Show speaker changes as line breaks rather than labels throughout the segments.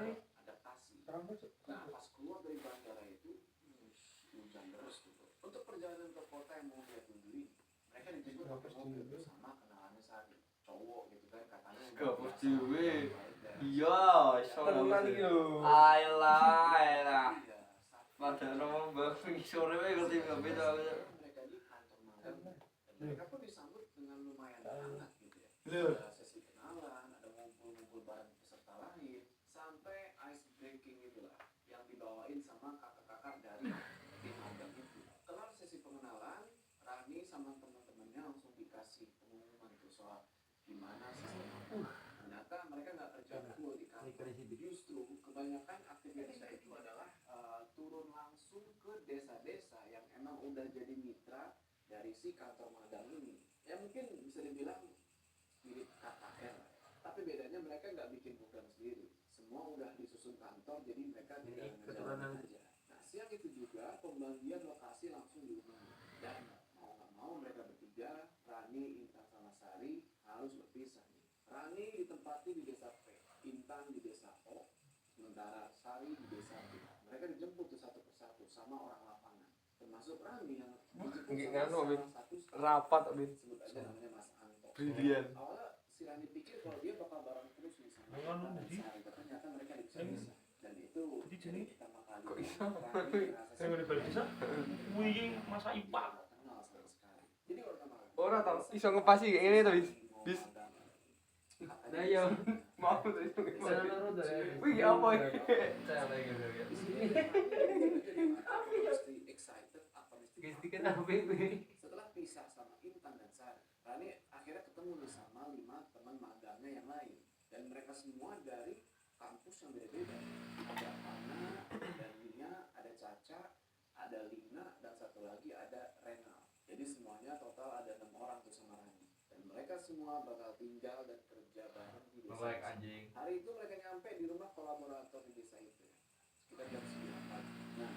adaptasi. Nah pas keluar dari bandara itu hujan deras gitu. Untuk perjalanan ke kota yang mau dia tuju ini, mereka dijemput pakai mobil bersama kenalannya Sari, cowok gitu kan katanya.
Gabus dewe. Iya,
tenan iki lho.
Ayolah. Padahal mbak sore wae ngerti nggak beda.
Mereka di kantor magang dan mereka pun disambut dengan lumayan hangat gitu ya.
Lho.
Ada sesi kenalan, ada ngumpul-ngumpul bareng peserta lain, sampai ice breaking itulah yang dibawain sama kakak-kakak dari tim magang itu. Kelar sesi pengenalan, Rani sama teman-temannya langsung dikasih pengumuman tuh soal gimana sistem magang. Ternyata mereka nggak kerja full di kantor. Justru kebanyakan aktivitasnya itu adalah turun langsung ke desa-desa yang emang udah jadi mitra dari si kantor magang ini. Ya mungkin bisa dibilang mirip KKR, tapi bedanya mereka nggak bikin program sendiri. Semua udah disusun kantor, jadi mereka tinggal ngejalanin aja. Nah siang itu juga pembagian lokasi langsung diumumin. Dan mau nggak mau mereka bertiga, Rani, Intan sama Sari harus berpisah nih. Rani ditempati di desa P, Intan di desa O, sementara Sari di desa B. Mereka dijemput tuh satu persatu sama orang lapangan, termasuk Rani yang dijemput sama salah satu
Rapat Bin.
sebut aja namanya Mas Anto.
Brilian.
Awalnya si Rani pikir kalau dia bakal bareng terus nih sama Intan dan Sari, tapi ternyata mereka dipisah-pisah. Dan itu jadi pertama kali
Kok bisa?
Rani ngerasa
Saya udah balik desa. Wih, masa IPA.
kenal sama sekali. Jadi pertama kali
Ora tau iso ngepasi kayak ngene to, Bis.
Nah ya mau tuh itu
Sana
gimana?
loro to ya.
Wih apa ini?
Saya lagi ya.
mesti excited apa mesti
Guys dikit apa ini?
setelah pisah sama Intan dan Sari, Rani akhirnya ketemu nih sama 5 teman magangnya yang lain dan mereka semua dari kampus yang beda-beda. Ada Ana, ada Nia, ada Caca, ada Lina dan satu lagi ada Renal. Jadi semuanya total ada 6 orang tuh sama Rani dan mereka semua bakal tinggal dan kerja bareng di desa.
Like anjing.
Hari itu mereka nyampe di rumah kolaborator di desa itu ya, sekitar jam 9 pagi. Nah,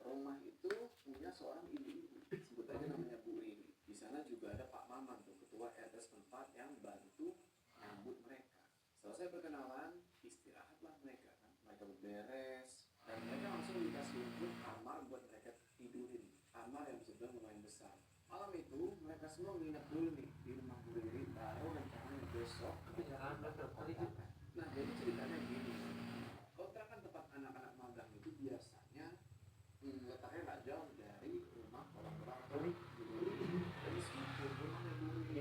rumah itu punya seorang ibu-ibu, sebut aja namanya Bu Rini. Di sana juga ada Pak Maman tuh, ketua RT setempat yang bantu nyambut mereka. Selesai perkenalan, istirahatlah mereka kan. Mereka berberes dan mereka langsung dikasih unjuk kamar buat mereka tidurin. Kamar yang bisa dibilang lumayan besar. Malam itu mereka semua nginep dulu nih di rumah Bu Rini, baru rencananya besok mereka kontrakan. Nah jadi ceritanya gini, kontrakan tempat anak-anak magang itu biasanya letaknya nggak jauh dari rumah kolaborator. Dan meskipun rumahnya Bu Rini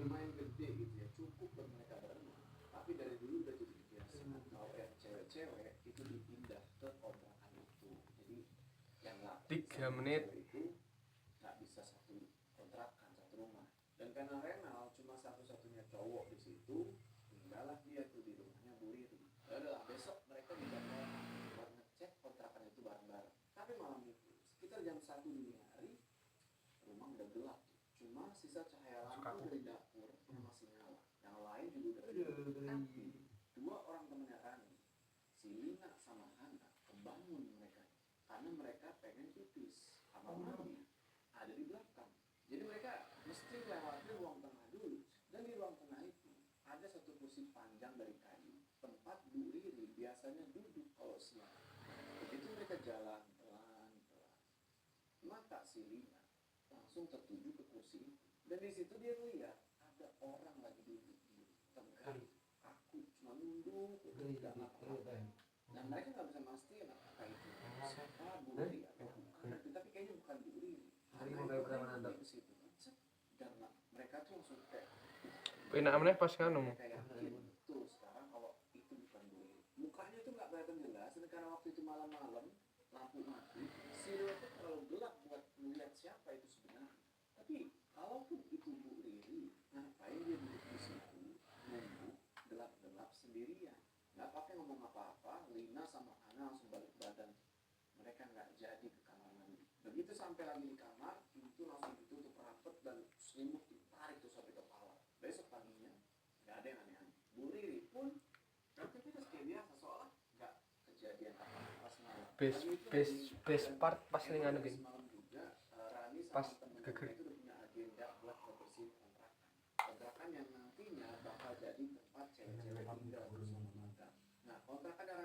lumayan gede gitu ya, cukup buat mereka berenang. Tapi dari dulu udah jadi kebiasaan kalau yang cewek-cewek itu dipindah ke kontrakan itu. Jadi yang nggak
3 menit.
itu nggak bisa satu kontrakan, satu rumah. Dan karena Renal cuma satu-satunya cowok di situ, tinggallah dia tuh di rumahnya Bu Riri. Adalah besok mereka dijadwalkan buat ngecek kontrakan itu bareng-bareng. Tapi malam itu sekitar jam 1 dini hari, rumah udah gelap tuh. Cuma sisa cahaya lampu dari dapur yang masih nyala. Yang lain juga udah tidur. Tapi 2 orang temennya Rani, si Lina sama Hana, kebangun mereka karena mereka pengen pipis. Kamar mandinya ada di belakang. Jadi mereka mesti lewati ruang tengah dulu. Dan di ruang tengah itu ada satu kursi panjang dari kayu, tempat Bu Riri biasanya duduk kalau siang. Begitu mereka jalan pelan-pelan, mata si Lina langsung tertuju ke kursi itu. Dan di situ dia lihat ada orang lagi duduk di tengah. Aku cuma nunduk, tidak ngapa-ngapain. Dan mereka nggak bisa mastiin apakah itu siapa Bu Riri atau bukan. Tapi kayaknya bukan Bu Riri.
Hari mau kayak pertama nonton.
Ke situ kan. Dan mereka tuh langsung kayak
Enak meneh pas kan
kayak yakin betul sekarang kalau itu bukan Bu Riri. Mukanya tuh nggak kelihatan jelas dan karena waktu itu malam-malam lampu mati, siluetnya terlalu gelap buat melihat siapa itu sebenarnya. Tapi kalaupun itu Bu Riri, ngapain dia duduk di situ nunggu gelap-gelap sendirian? Nggak pakai ngomong apa-apa, Lina sama Ana langsung balik badan. Mereka nggak jadi ke kamar mandi. Begitu sampai lagi di kamar, pintu langsung ditutup rapat dan selimut ditarik tuh sampai kepala. Besok paginya nggak ada yang aneh-aneh. Bu Riri pun beraktivitas kayak biasa, seolah nggak kejadian apa-apa semalam.
best part pas ning anu Bin.
Semalam juga Rani sama
Pas
temen-temennya
geger.
itu udah punya agenda buat ngebersihin kontrakan. Kontrakan yang nantinya bakal jadi tempat cewek-cewek tinggal bersama magang. Nah, kontrakan yang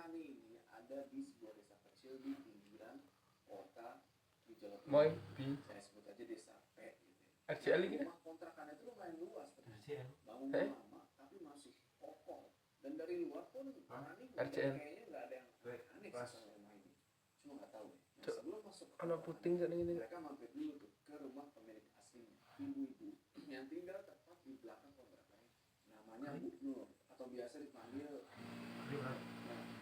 tinggal di sebuah desa kecil di pinggiran kota di Jawa Timur.
Moy bi
Saya sebut aja desa P gitu.
RCL ini
Rumah kontrakannya itu lumayan luas,
RCL.
bangunnya lama tapi masih kokoh. Dan dari luar pun Rani
RCL.
kayaknya nggak ada yang aneh sih sama rumah ini. Cuma nggak tahu. Nah,
Cuk,
sebelum masuk ke
ana
kontrakan,
puting sak ini.
mereka mampir dulu tuh ke rumah pemilik aslinya, ibu-ibu yang tinggal tepat di belakang kontrakan. Namanya Bu Nur atau biasa dipanggil. Nah,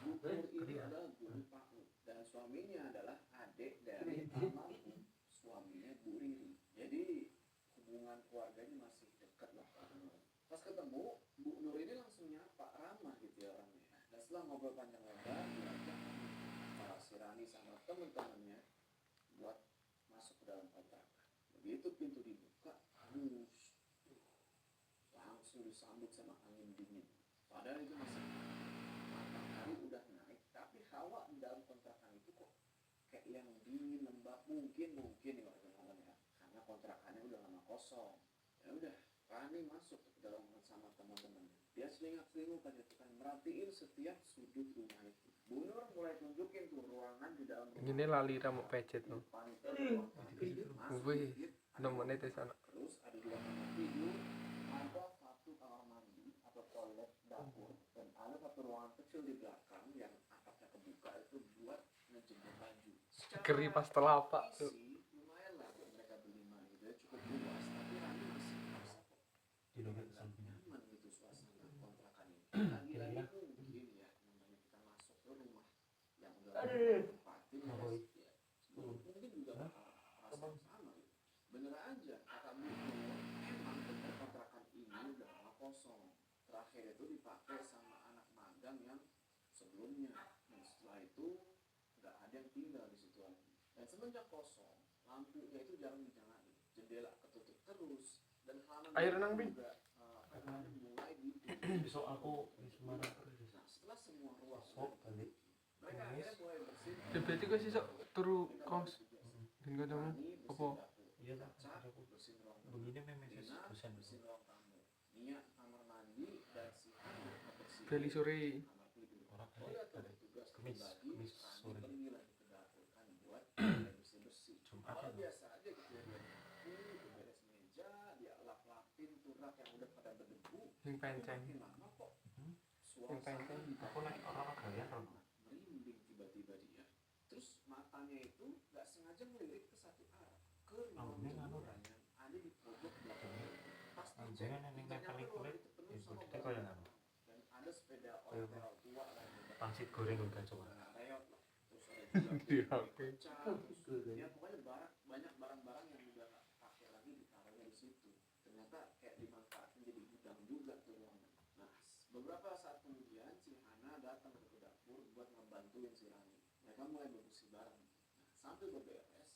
Bu Nur ini adalah guru PAUD dan suaminya adalah adik dari almarhum suaminya Bu Riri. Jadi hubungan keluarganya masih dekat lah. Pas ketemu Bu Nur ini langsung nyapa, ramah gitu ya orangnya. Dan setelah ngobrol panjang lebar, diajak para si Rani sama teman-temannya buat masuk ke dalam kontrakan. Begitu pintu dibuka, langsung disambut sama angin dingin. Padahal itu masih matahari udah naik, tapi hawa di dalam kontrakan itu kok kayak yang dingin lembab. Mungkin ya waktu malam ya, karena kontrakannya udah lama kosong. Ya udah, Rani masuk ke dalam sama teman-temannya. Dia selingat-selinguk aja tuh kan, merhatiin setiap sudut rumah itu. Bu Nur mulai tunjukin tuh ruangan di dalam rumah.
Ini lali rambut pecet no. Wih, 6 menit di sana.
Terus ada dua kamar tidur, ada satu kamar mandi atau toilet dapur, dan ada satu ruangan kecil di belakang yang atapnya kebuka itu buat ngejemur baju.
Geri pas telapak tuh.
Isi lumayan lah buat mereka berlima gitu ya, cukup luas, tapi Rani masih merasa kok
Di dompet sampingnya.
nyaman gitu suasana kontrakan ini. Lagi-lagi mungkin ya, namanya kita masuk ke rumah yang udah tempatin ya, mungkin juga bakal merasa sama gitu. Bener aja kata Bu Nur, emang bener kontrakan ini udah lama kosong. Terakhir itu dipakai sama anak magang yang sebelumnya. Dan setelah itu nggak ada yang tinggal di situ lagi. Dan semenjak kosong, lampunya itu jarang dinyalain, jendela ketutup terus, dan halaman
Ayo renang, Bin.
juga mulai ditutup.
Besok aku di Semarang.
Nah, setelah semua ruang
Besok balik.
mereka akhirnya mulai bersih.
Berarti kok sih sok turu kos. Dan gak tahu apa.
Iya tak. Aku
Bersihin ruang
begini memang
Dina,
dosen.
bersihin ruang tamu. Nia kamar mandi dan si Hana bersihin
Beli sore.
kamar tidur.
Orang
Oh ya tuh
ada
tugas
Kemis
pribadi,
sore.
Rani pergi lagi ke dapur kan buat bersih-bersih.
Jumat
Awal
ya.
biasa aja gitu ya, dia beres meja, dia lap-lapin tuh rak yang udah pada berdebu.
Yang
Tapi
penceng.
makin lama kok
Yang
suasana
penceng.
di
Aku naik orang gaya kan.
merinding tiba-tiba dia. Terus matanya itu nggak sengaja melirik ke satu arah, ke ruang
Ini anu,
jemuran yang ada di pojok belakang. Pas dicek,
Jangan yang
ternyata
nempel
ruang
kulit.
itu penuh
Ibu
sama
kita
barang
kayak
bawaan. Dan ada sepeda
Kayak
orang tua lah yang udah
pangsit goreng udah coba.
reot lah. Terus ada juga
Di
piring
HP.
pecah, terus ya pokoknya banyak barang-barang yang udah nggak pakai lagi ditaruhnya di situ. Ternyata kayak dimanfaatkan jadi gudang juga tuh ruangan. Nah, beberapa saat kemudian si Hana datang ke dapur buat ngebantuin si Rani. Mereka mulai bersih bareng. Nah, sambil berberes,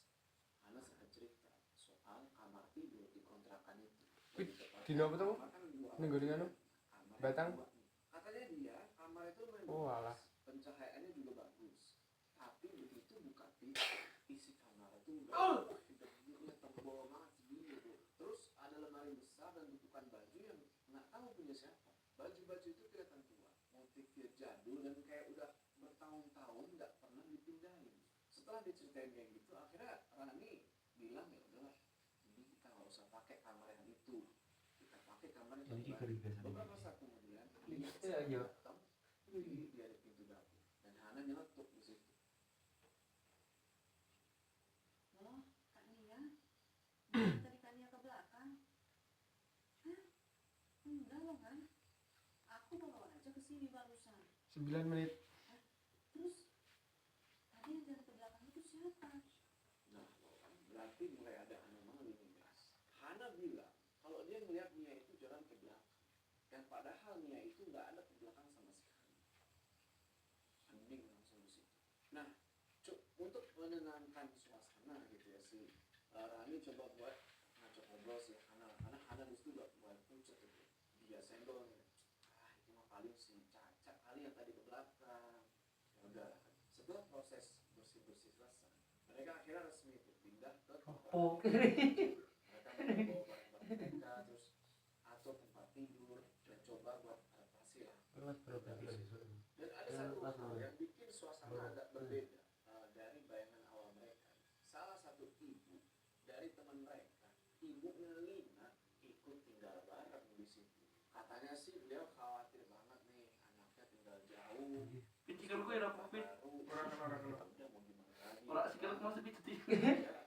Hana sempat cerita soal kamar tidur di kontrakan itu.
Wih, dino apa tuh?
Kamar kan dua
Ning gone anu?
kamar yang
Batang?
dua nih. Katanya dia kamar itu lumayan
Oh,
bagus.
alah.
Pencahayaannya juga bagus. Tapi begitu buka pintu, isi kamar itu udah degilnya tebal banget segini. Terus ada lemari besar dan tumpukan baju yang nggak tahu punya siapa. Baju-baju itu kelihatan tua, motifnya jadul dan kayak udah bertahun-tahun nggak pernah dipindahin. Setelah diceritain kayak gitu, akhirnya Rani bilang ya udahlah, ini kita nggak usah pakai kamar yang itu. Kita pakai kamar yang
Jadi
terbaik.
kering biasa.
Beberapa saat kemudian,
Iya, iya.
datang di ada pintu dapur dan Hana nyeletuk di situ.
Loh, Kak Nia? Tadi Kak Nia ke belakang? Hah? Enggak loh kan? Aku bawa aja ke sini barusan.
9 menit.
Terus, tadi yang jalan ke belakang itu siapa?
Nah, berarti mulai ada anomali nih guys. Hana bilang kalau dia ngeliat Nia itu jalan ke belakang, dan padahal Nia itu nggak ada ke belakang sama sekali. Hening langsung di situ. Nah, untuk menenangkan suasana gitu ya si Rani coba buat ngajak ngobrol si Hana, karena Hana di situ udah mulai pucat gitu. Dia senggol nih. Itu mah paling si Caca kali yang tadi ke belakang. Ya udah. Setelah proses bersih-bersih selesai, mereka akhirnya resmi itu pindah ke
Oh,
mereka membawa barang-barang mereka, terus atur tempat tidur dan coba buat adaptasi lah.
kelas berapa besok?
Dan ada satu hal yang bikin suasana agak berbeda dari bayangan awal mereka. Salah satu ibu dari teman mereka, ibunya Lina ikut tinggal bareng di situ. Katanya sih beliau khawatir banget nih anaknya tinggal jauh.
Pici kalau gue ada pit.
Orang.
Udah mau gimana lagi?
Orang sekarang masih pici.
Ya,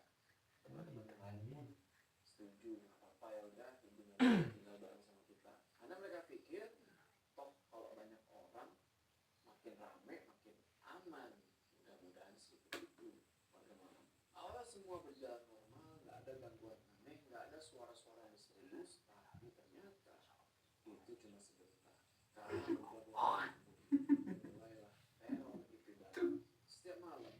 teman-teman setuju nggak apa-apa ya udah ibunya tinggal bareng sama kita. Karena mereka pikir toh kalau banyak orang makin rame makin aman. Mudah-mudahan sih begitu. Bagaimana? Awalnya semua berjalan normal, nggak ada gangguan aneh, nggak ada suara-suara yang serius, tapi ternyata itu cuma sebentar. Karena beberapa hari kemudian mulailah teror itu datang. Setiap malam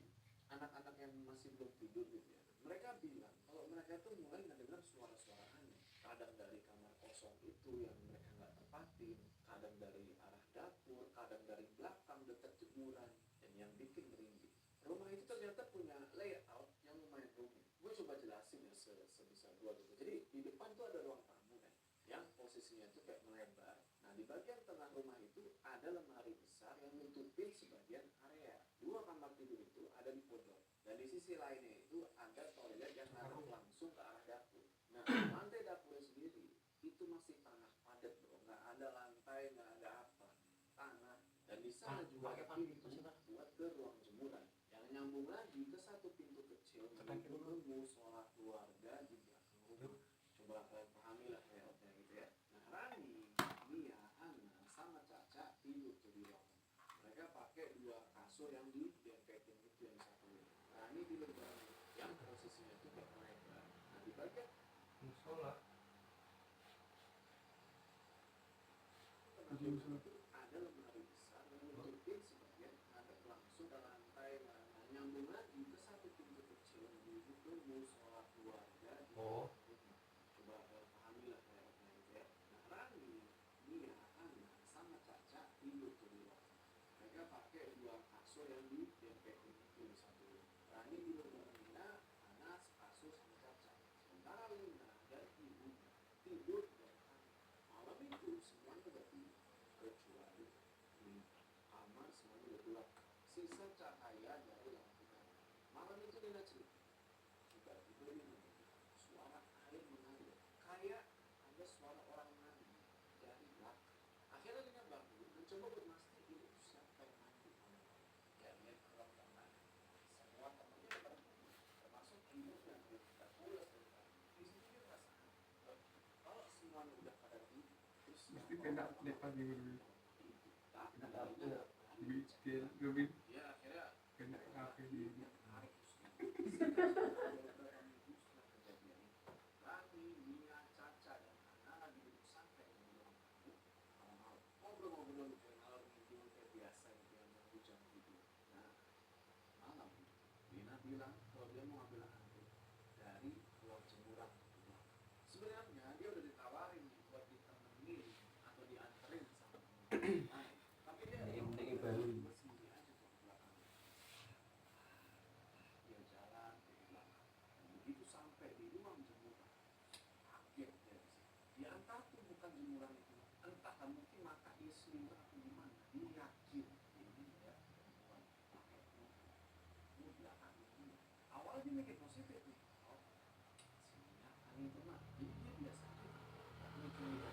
anak-anak yang masih belum tidur gitu ya, mereka bilang kalau mereka tuh mulai mendengar suara-suara aneh. Kadang dari kamar kosong itu yang mereka nggak tempatin, kadang dari arah dapur, kadang dari belakang dekat jemuran, dan yang bikin merinding. Rumah itu ternyata punya layout yang lumayan rumit. Gue coba jelasin ya sebisa gue gitu. Jadi di depan tuh ada ruang tamu kan, yang posisinya tuh kayak melebar. Nah di bagian tengah rumah itu ada lemari besar yang nutupin sebagian area. Dua kamar tidur itu ada di pojok. Dan di sisi lainnya itu ada toilet yang ngadep langsung ke arah dapur. Nah lantai dapurnya sendiri itu masih tanah padat bro, nggak ada lantai, nggak ada apa, tanah. Dan di sana juga ada pintu buat ke ruang jemuran yang nyambung lagi ke satu pintu kecil menuju ke musola keluarga di belakang rumah. Coba kalian pahami lah layoutnya gitu ya. Nah Rani, Mia, Hana sama Caca tidur tuh di ruangan. Mereka pakai dua kasur yang didempetin itu yang satu. Rani tidur bareng yang posisinya tuh kayak mereka. Nah di bagian
musola
tengah rumah itu ada lemari besar yang nutupin sebagian ngadep langsung ke lantai. Nah nyambung lagi ke satu pintu kecil menuju ke musola keluarga di
Oh.
rumah. Coba kalian pahami lah layoutnya gitu ya. Nah Rani, Mia, Hana sama Caca tidur tuh di ruangan. Mereka pakai dua kasur yang didempetin itu di satu. Rani tidur bareng Mia, Hana sekasur sama Caca. Sementara Lina dan ibunya tidur di ruang tamu. Malam itu semuanya udah tidur kecuali Lina. Kamar semuanya udah gelap. Sisa cahaya dari lampu kamar. Malam itu Lina cerita. Tiba-tiba Lina mendengar suara air mengalir. Kayak ada suara orang mandi dari belakang. Akhirnya Lina bangun mencoba bermastiin itu siapa yang mandi malam-malam. Ya lihat ke ruang kamar. Semua temannya udah pada tidur, termasuk ibunya yang udah pulas dari tadi. Di situ dia merasakan kalau semuanya udah pada tidur, terus
Mesti kena dek pagi dulu.
tak
Bikin lebih
ya akhirnya
kena kafe di
menarik beberapa minggu setelah kejadian itu, Rani, Mia, Caca, dan Hana lagi duduk santai di ruang tamu malam-malam ngobrol-ngobrol kayak ngalor ngidul kayak biasa gitu yang nunggu jam tidur. Nah malam Lina bilang kalau dia mau ambil handuk dari ruang jemuran ke belakang. Sebenarnya dia udah ditawarin nih buat ditemenin atau dianterin sama temen lain, tapi dia
yang penting baru
sendiri aja tuh ke belakang. Dia jalan ke belakang dan begitu sampai di ruang jemuran kaget dia di situ. Di antara tumpukan jemuran itu entah mungkin mata dia selingkuh atau gimana, dia yakin ini ya perempuan pakai kerudung di belakang dia. Awalnya dia mikir positif nih, oh sininya kan itu mah, jadi dia biasa aja tapi curiga.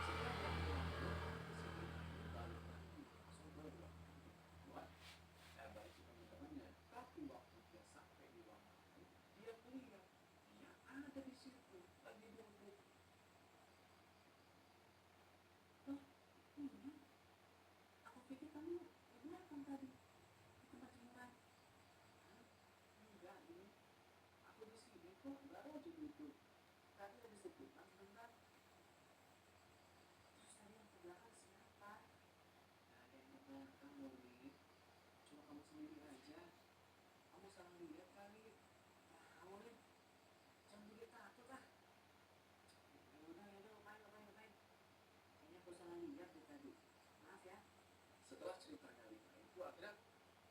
Setelah dia pulang sini balik lagi langsung ke ruang tamu buat balik ke teman-temannya. Tapi waktu dia sampai di ruang tamu, dia melihat dia ada di situ lagi duduk.
Loh, ini aku pikir kamu di belakang tadi di tempat jemuran.
Enggak ini, aku di sini kok baru aja duduk. Tadi habis sebutan sebentar.
Terus tadi yang ke belakang siapa?
Nah, ada yang ke belakang loh nih. Cuma kamu sendiri aja. Kamu salah lihat kali. Tahu nih, jangan bikin takut lah.
Yaudah, ngapain. Kayaknya aku salah lihat deh tadi. Maaf ya.
Setelah ceritanya Lina itu akhirnya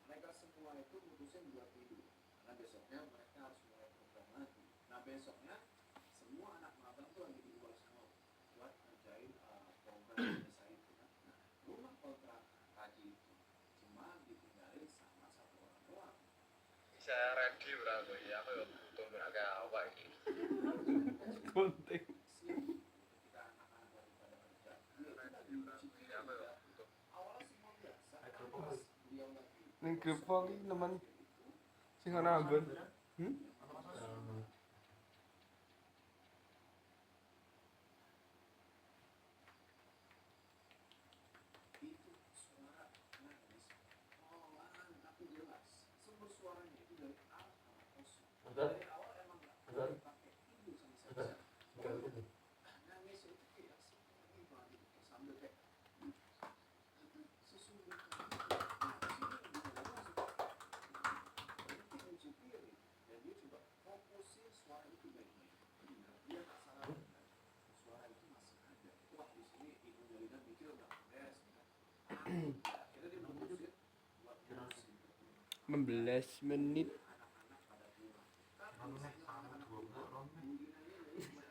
mereka semua itu mutusin buat tidur karena besoknya mereka harus mulai program lagi. Nah besoknya semua anak magang tuh lagi di luar sana buat ngerjain program desa itu kan. Nah rumah kontrakan pagi itu cuma ditinggal
Saya ready ora kowe ya aku yo butuh ngake awak iki.
Konten. Ning grup iki nemen sing ana ambon.
Itu suara nangis olahan tapi jelas sumber suaranya itu dari alat kosong. Dari awal emang nggak pakai ibu sama saja. Nangis itu kayak gimana gitu sambil kayak sesungguhnya dan dia coba fokusin suara itu baik-baik. Dia nggak salah dengar. Suara itu masih ada. Wah di sini ibu Jalina mikir udah beres. Akhirnya dia memutuskan buat terusin.
16 menit.
Anak-anak pada pulang. Tapi
Anu nek
misalnya
sama
anak-anak
20
pulang,
ron.
Bu Ginanya ini cuma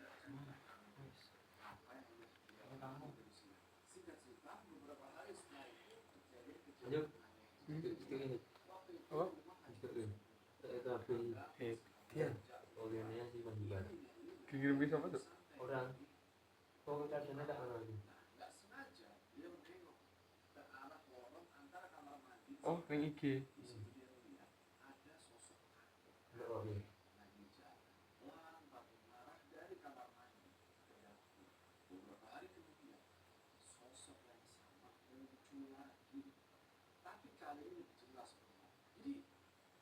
apa yang udah dilakukan dari sini. Singkat cerita, beberapa hari setelah itu terjadi kejadian aneh. Waktu itu
Apa?
rumah hancur.
Itu apa?
Iya.
Bagiannya sih pembubar.
Kirim bisa apa tuh?
Orang. Kok chargernya tak ada lagi?
Nggak sengaja dia menengok ke arah lorong antara kamar mandi.
Oh, ning IG.
Di situ dia melihat ada sosok kakek
Enggak oke.
lagi jalan pelan tapi mengarah dari kamar mandi ke dapur. Beberapa hari kemudian sosok yang sama muncul lagi, tapi kali ini jelas benar. Jadi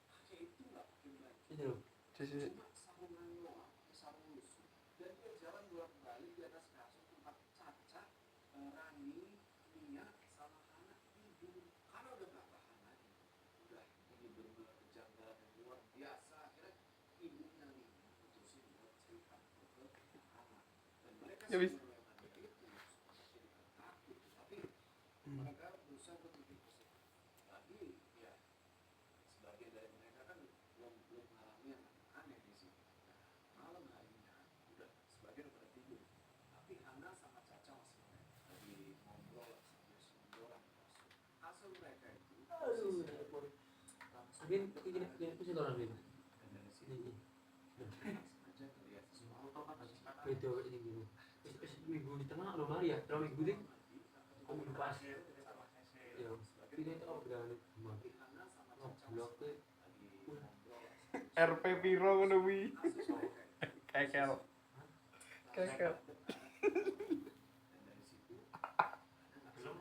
kakek itu nggak pakai baju,
Ini loh.
Sisi
cuma sarungan doang, sarung lusuh, dan dia jalan bolak-balik di atas kasur tempat Caca, Rani, Mia, sama Hana tidur. Karena udah nggak tahan lagi, udah ini benar-benar kejanggalan yang luar biasa. Akhirnya ibunya Mia putusin buat cerita ke Hana, dan mereka
Ya, bis.
semua yang ada itu seperti takut, tapi mereka berusaha untuk lebih positif. Lagi ya sebagian dari mereka kan belum mengalami yang aneh di sini. Nah, malam harinya udah sebagian udah tidur, tapi Hana sama Caca masih melek lagi ngobrol sambil sendirian di kasur. Hasil mereka itu
Aduh,
langsung
Bin, ini sih orang Bin.
dan dari situ
Ini.
sengaja terlihat sesuatu
Itu ini gitu. Minggu di tengah lemari ya, terlalu minggu deh. Oh, minggu pas. Ya. Ini itu apa dengan itu?
tapi Hana sama
Oh,
Caca
blok tuh.
lagi ngobrol sambil
RP piro ngono kuwi.
hasil mereka itu
Kekel. Kekel.
dan dari situ belum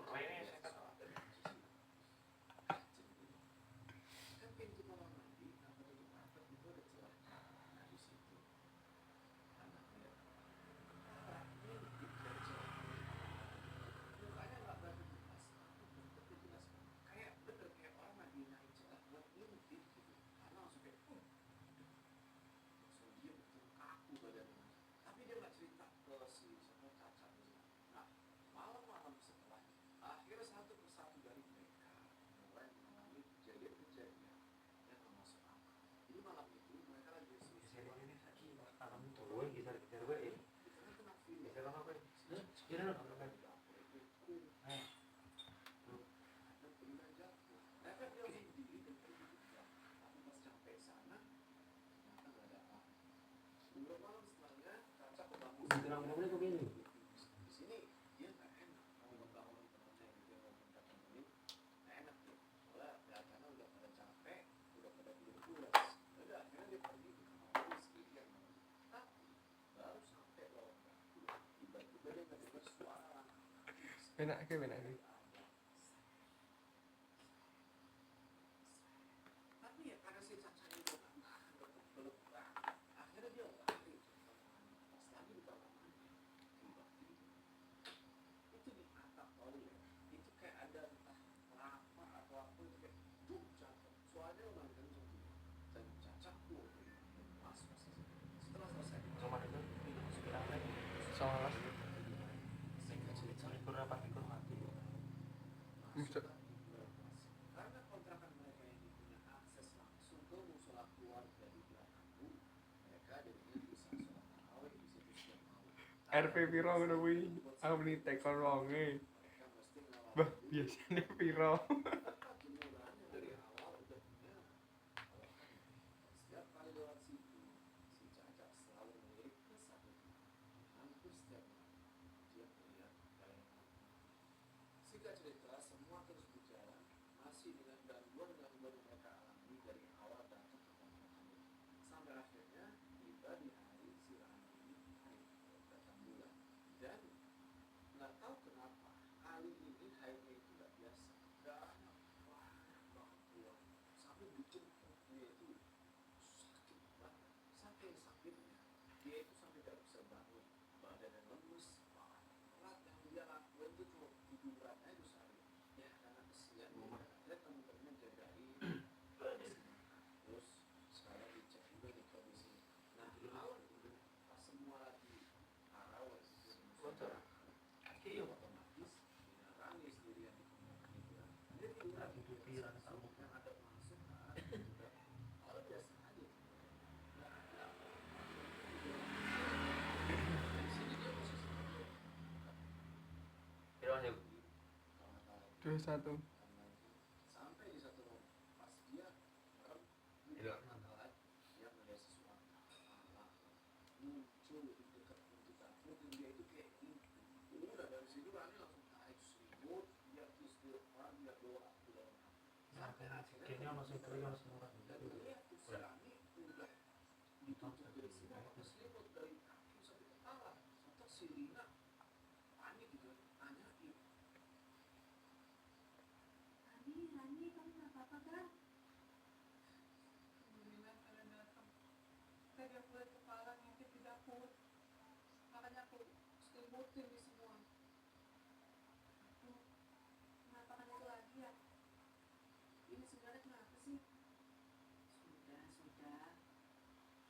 kan pintu kamar mandi tanpa tutup rapat itu ada celah. Nah di situ anak lihat ini dari celah mukanya nggak berani jelas tapi bentuknya jelas banget. Kayak bener kayak orang lagi naik celah buat ngintip gitu. Karena langsung kayak langsung dia betul kaku badannya. Tapi dia nggak cerita ke si siapa Caca gitu. Nah malam-malam setelah akhirnya satu persatu dari mereka mulai mengalami kejadian-kejadian yang nggak masuk akal. Jadi malam itu mereka lagi selisih
Tuh, kita gue ya.
di tengah kena virus.
Bisa kan apa? Kira apa?
Ada benda jatuh. Mereka bilang sendiri dan pergi ke belakang. Tapi pas sampai sana ternyata nggak ada apa. Beberapa malam setelahnya Caca kebangun.
Di tengah mobilnya kok gini?
Di sini dia nggak enak mau ngebangunin temennya yang dia mau minta temenin, nggak enak tuh soalnya kelihatannya udah pada capek, udah pada tidur pulas. Udah akhirnya dia pergi ke kamar mandi sendirian. Tapi baru sampai lorong dapur, tiba-tiba dia ngedengar suara anak nangis.
Enak ke enak ke.
Tapi ya karena si Caca ini udah nggak nahan, udah kebelet banget, akhirnya dia lari ke kamar mandi. Pas lagi di kamar mandi, tiba-tiba itu di atap toilet itu kayak ada entah kelapa atau apa itu kayak duk jatuh. Suaranya lumayan kenceng tuh. Dan Caca masuk ke situ. Setelah selesai
Sama itu dimasukin apa?
Salah.
singkat cerita
Ikut rapat ikut mati.
Bisa.
karena kontrakan mereka ini punya akses langsung ke musola keluarga di belakang rumah, mereka jadinya bisa sholat tarawih di situ setiap malam.
RP piro ngono kuwi. Aku meni tekon wonge.
Mereka mesti ngelawan
Bah, biasanya piro.
karena jemurannya dari awal udah punya alasan. frustrasi dengan gangguan-gangguan yang mereka alami dari awal datang ke kontrakan itu. Sampai akhirnya tiba di hari si Rani ini datang bulan. Dan nggak tahu kenapa kali ini haidnya itu nggak biasa. Banyak banget keluar. Sampai bikin dia itu sakit banget. Saking sakitnya dia itu sampai nggak bisa bangun. Badannya lemes, berat yang dia lakukan itu cuma tiduran aja sehari. Ya karena kesian dia temen-temennya jagain. Terus sekarang dicek juga nih kondisinya. Nah malam itu pas semua lagi tarawih
Iya,
otomatis Rani sendirian di kamar tiduran. Dia tiduran yang ada masuk juga. Kalau biasa aja.
Kira aja
21.
Sampai di satu momen pas dia merem
Iya.
dia melihat sesuatu muncul di dekat pintu dapur dan dia itu kayak ini udah dari situ Rani langsung tarik selimut dia istighfar dia doa sampai akhirnya
kayaknya masih keringat semua.
dan melihat tuh si Rani udah ditutup dari semua pakai selimut dari kaki sampai kepala sontak si Rina panik gitu nanyain
Rani, kamu nggak apa-apa kan?
Alhamdulillah kalian datang. Tadi aku lihat kepala ngintip di dapur. Makanya aku selimutin di semua.
Kenapa kan itu lagi ya? Ini sebenarnya kenapa sih? Sudah.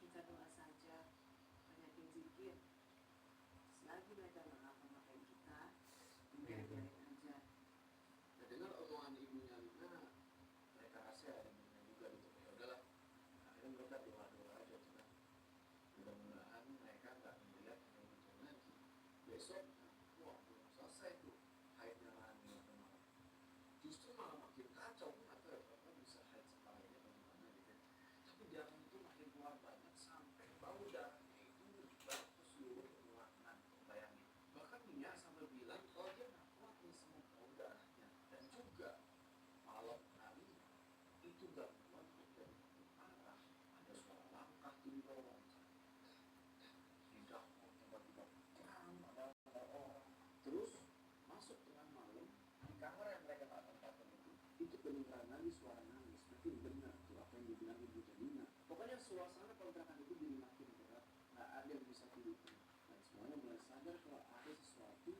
Kita doa saja. Banyakin zikir. Selagi mereka nggak ngapa-ngapain kita, biarin aja.
Nah, dengar omongan ibunya Lina, mereka rasa ada ibunya juga gitu. Ya udahlah, akhirnya mereka doa-doa aja tuh kan. Mudah-mudahan mereka nggak melihat yang itu lagi. Besok, wah belum selesai tuh haidnya Rani atau malam. Justru malah makin kacau pun atau ya karena bisa haid sekalinya bagaimana gitu. Tapi darah itu makin keluar banyak sampai bau darahnya itu menyebar ke seluruh ruangan. Bayangin. Bahkan Nia sampai bilang kalau dia nggak kuat nih sama bau darahnya dan juga malam hari itu gangguan dari arah ada suara langkah di bawah tidak kok tiba-tiba ada orang terus masuk tengah malam di kamar yang mereka tak tempatkan itu kedengaran nangis suara nangis makin benar tuh apa yang dibilang ibu Janina pokoknya suasana kontrakan itu jadi makin berat nggak ada yang bisa tidur dan semuanya mulai sadar kalau ada sesuatu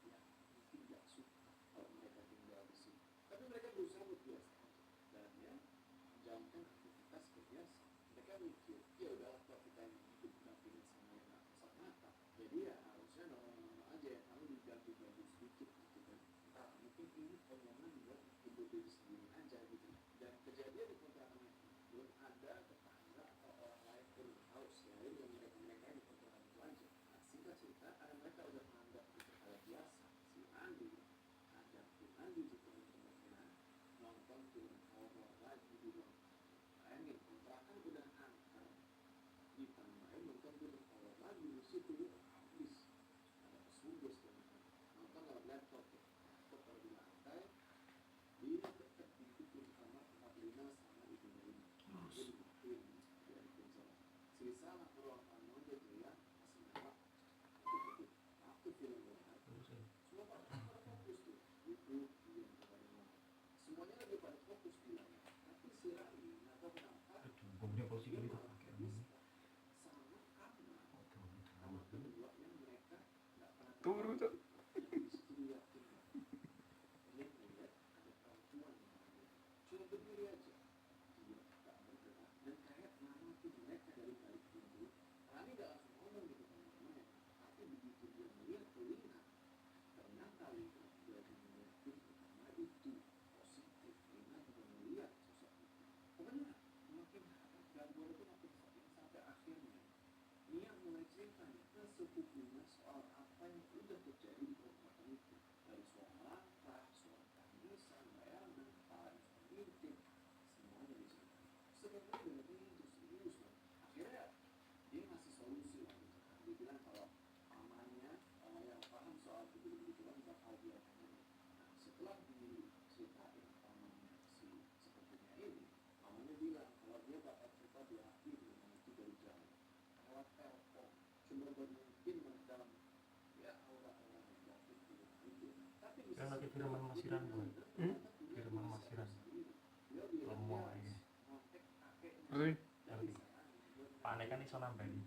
yang mungkin nggak suka kalau mereka tinggal di sini tapi mereka berusaha buat biasa dan ya menjalankan aktivitas kebiasa mereka mikir ya udahlah kalau kita yang hidup dampingin sama yang nggak kasat mata jadi ya harusnya normal-normal aja ya kalau diganti-ganti sedikit gitu kan entah mungkin ini omongan buat hidup diri sendiri aja gitu dan kejadian di kontrakan itu belum ada tetangga atau orang lain pun yang tahu selain yang mereka di kontrakan itu aja nah, singkat cerita karena mereka udah menganggap itu hal biasa si Andi ajak si Andi di teman-temannya nonton film horor lagi di ruang tamu bayangin kontrakan udah angker ditambahin nonton film horor lagi di situ habis ada pesugihan nonton lewat laptop ya laptop taruh di lantai di dekat pintu kamar tempat Lina sama ibunya ini dia dimatiin dia dikunci sisa lampu ruang tamu aja tuh ya masih nyala waktu film horor semua pada fokus tuh itu dia yang ngomong semuanya lagi pada fokus di layar tapi si Rani nggak tahu kenapa
Gomnya kalau sih
dia
kita
malah
pakai
bisa sama kamar kedua yang mereka nggak pernah
Turu tuh.
yang di situ liatin dia melihat ada perempuan yang ada cuma berdiri aja dia tak bergerak dan kayak ngamatin mereka dari balik pintu Rani nggak langsung ngomong gitu teman-temannya tapi begitu dia melihat ke Lina ternyata Lina jadi melihatin pertama itu positif Lina juga melihat sosok itu pokoknya makin hari gangguan itu makin sering sampai akhirnya Nia mulai cerita nih ke sepupunya soal apa yang udah terjadi seberapa mungkin meredam ya aura-aura negatif di rumah itu. Tapi di
Yang lagi
sisi
Firman
lain,
Masiran
itu
buat.
benar, ternyata dia
Firman
bisa
Masiran.
sendiri. Beliau bilang
Lemah
dia
ini.
ngontek kakeknya
Ngerti?
dari
Ngerti.
sana dibuat
Pak Ane kan iso nambani.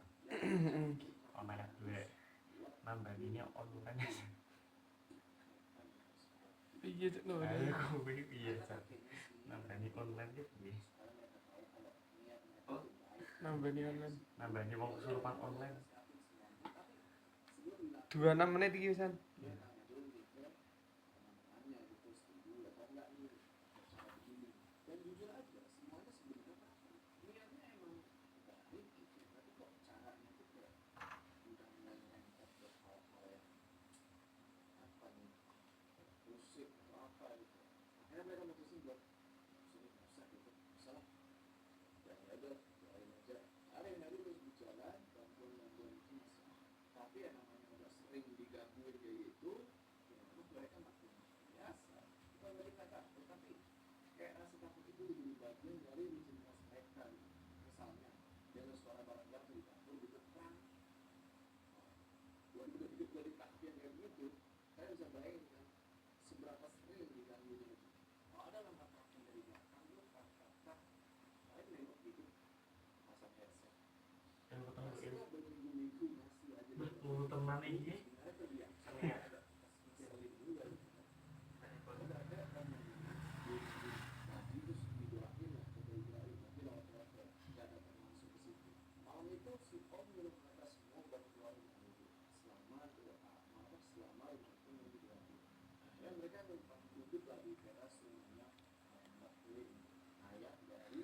Online duwe. Nambaninya online.
Iya cek no.
Ayo kowe piye Cak? Nambani online ki piye?
Oh,
Nambah nih online.
Nambani wong kesurupan online.
26 menit iki pisan.
dan jujur aja semuanya sebenarnya niatnya emang baik gitu tapi kok caranya tuh kayak udah mulai nyerempet ke hal-hal yang apa nih musik atau apa gitu akhirnya mereka mutusin buat sini nggak usah gitu salah dan ya udah doain aja hari-hari terus berjalan gangguan-gangguan itu masih tapi yang namanya udah sering digangguin kayak gitu ya memang mereka makin biasa bukan mereka takut tapi kayak rasa takut itu jadi bagian dari rutinitas mereka gitu. Misalnya dengar suara barang jatuh di dapur gitu kan buat udah ditakdir kayak gitu kalian bisa bayangin kan seberapa sering diganggunya itu kalau ada langkah kaki dari belakang lu tak kalian nengok gitu pasang headset
Yang ketemu
hasilnya berminggu-minggu masih aja
bertemu teman ini.
sebenarnya terbiasa ada ngeselin juga gitu kan udah ada kan ngaji terus didoain lah didoain tapi lewat-lewat ya nggak datang langsung ke situ malam itu si om nyuruh mereka semua buat doain dulu selama itu nunggu doain ya mereka numpang duduk lah di teras rumahnya Mbak Dewi ayah dari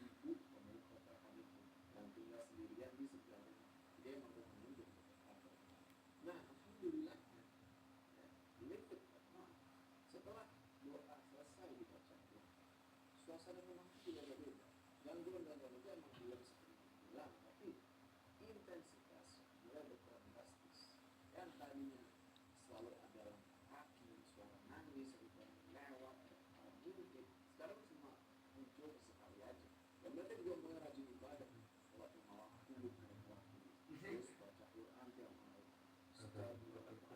ibu pemilik kontrakan itu yang tinggal sendirian di sebelah rumah dia emang rumahnya udah kontrakan nah alhamdulillahnya ya lifted setelah doa selesai dibaca suasana rumah itu juga berbeda gangguan-gangguan itu emang belum seperti hilang tapi intensitasnya mulai berkurang drastis yang tadinya selalu ada langkah kaki suara nangis ada orang lewat ada kepala ngintip sekarang cuma muncul sesekali aja dan mereka juga mulai rajin ibadah sholat lima waktu naik waktu terus baca Quran tiap malam setelah juga betul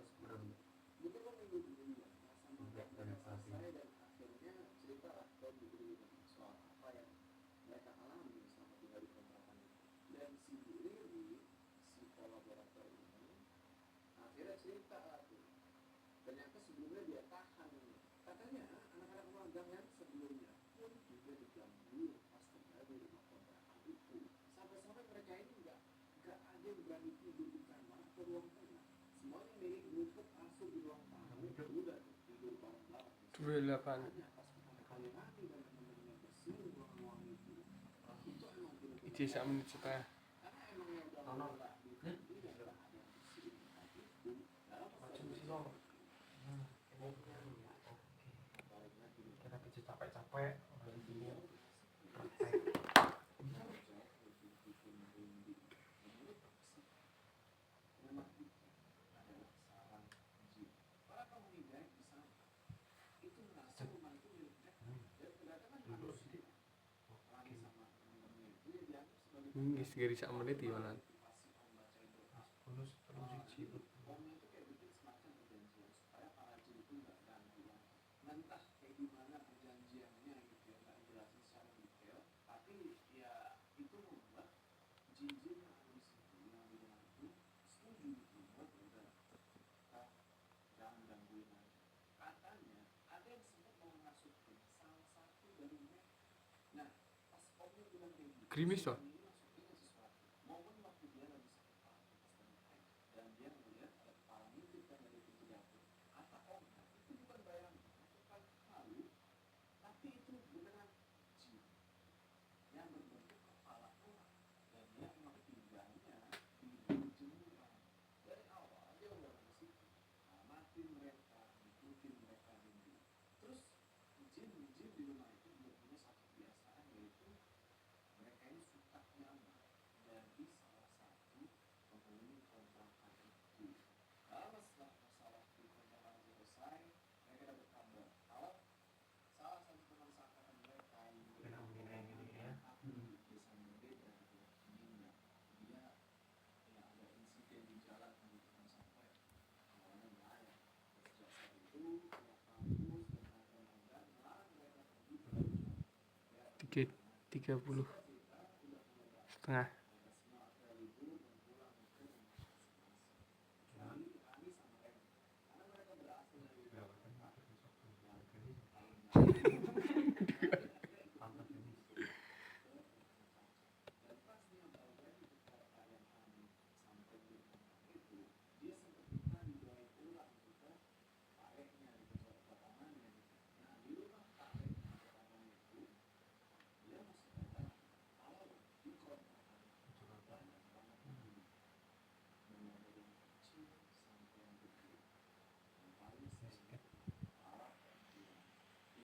kan minggu kemudian masa maghribnya selesai dan akhirnya cerita lah ke Bu soal apa yang mereka alami selama tinggal di kontrakan itu dan si Bu Riri si kolaborator ini akhirnya cerita lah tuh ternyata sebelumnya dia tahan ini katanya anak-anak magang yang sebelumnya pun juga diganggu pas tinggal di rumah kontrakan itu sampai-sampai mereka ini nggak ada yang berani tidur di kamar atau ruang tengah semuanya milih ngumpet masuk di ruang tamu udah tuh tidur bareng-bareng
28.
hanya pas pertama kali mandi dan teman-temannya bersihin ruang-ruang itu emang bener-bener
Iki sak menit setengah.
karena emang yang udah
Nono.
lama di tempat dan tak ada yang bersihin tempat itu dalam
Macam
masa
si Long.
balik lagi di
Kita bisa capek-capek orang ini praktek.
memang itu adalah sarang jin para penghuni gaib di sana itu merasa rumah itu milik mereka dan kedatangan manusia lagi sama teman-temannya itu yang dianggap sebagai
Nggih segeri sak menit iki malah.
motivasi om bacain doa
Bonus terus siji.
omnya itu kayak bikin semacam perjanjian supaya para jin itu nggak ganggu lagi entah kayak gimana perjanjiannya gitu ya nggak dijelasin secara detail tapi ya itu membuat jin-jin yang ada di situ yang di rumah itu setuju gitu buat udah kita jangan gangguin lagi katanya ada yang sempat mau masukin salah satu dari mereka nah pas omnya bilang kayak gitu
Gerimis toh?
ini langsung ingat sesuatu momen waktu dia lagi sakit parah pas lagi haid dan dia melihat ada kepala ngintip kan dari pintu dapur kata omnya itu bukan bayangan itu kan halu tapi itu beneran jin yang berbentuk kepala orang dan dia emang tinggalnya di jemuran dari awal dia udah ke situ amatin mereka ngikutin mereka dulu terus jin di rumah itu juga punya satu kebiasaan yaitu mereka ini suka
3.30 setengah.